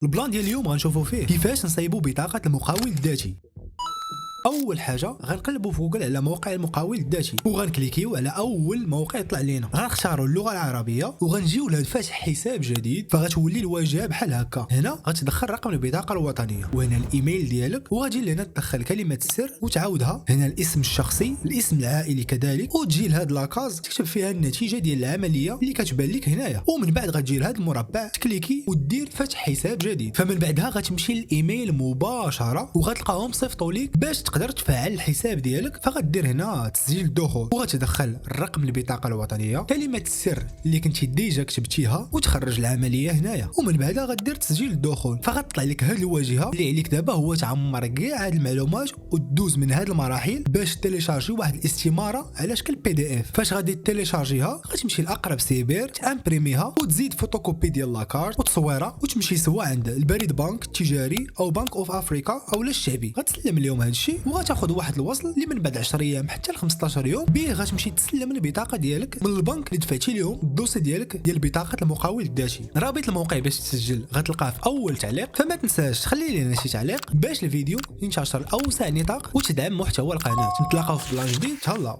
البلان ديال اليوم غنشوفوا فيه كيفاش نصايبوا بطاقة المقاول الذاتي. اول حاجه غنقلبوا في جوجل على موقع المقاول الذاتي وغنكليكيو على اول موقع يطلع لينا، غنختاروا اللغه العربيه وغنجيو لفتح حساب جديد. فغتولي الواجهه بحال هكا. هنا غتدخل رقم البطاقه الوطنيه وهنا الايميل ديالك، وغادي لهنا تدخل كلمه السر وتعاودها. هنا الاسم الشخصي، الاسم العائلي كذلك، وتجي لهاد لاكاز تكتب فيها النتيجه ديال العمليه اللي كتبان لك هنايا. ومن بعد غتجي لهاد المربع تكليكي ودير فتح حساب جديد. فمن بعدها غتمشي للايميل مباشره وغتلقاهم صيفطوا ليك باش تقدر تفعل الحساب ديالك. فغدير هنا تسجيل الدخول وغتدخل الرقم البطاقه الوطنيه، كلمه السر اللي كنتي ديجا كتبتيها، وتخرج العمليه هنايا. ومن بعدها غدير تسجيل الدخول. فغتطلع لك هاد الواجهه. اللي عليك دابا هو تعمر كاع هاد المعلومات وتدوز من هاد المراحل باش تيليشارجي واحد الاستماره على شكل PDF. فاش غادي تيليشارجيها غتمشي لاقرب سيبر تامبريميها وتزيد فوتوكوبي ديال لاكارت وتصويرها وتمشي سواء عند البريد بنك التجاري او بنك اوف افريكا او الشعبي. غتسلم لهم هاد الشيء وغتاخذ واحد الوصل اللي من بعد 10 ايام حتى ل 15 يوم به غتمشي تسلم البطاقه ديالك من البنك اللي دفعتي لهم الدوسي ديالك ديال بطاقه المقاول الذاتي. رابط الموقع باش تسجل غتلقاه في اول تعليق. فما تنساش تخلي لنا شي تعليق باش الفيديو ينتشر اوسع نطاق وتدعم محتوى القناه. نتلاقاو في بلان جديد. تهلاو.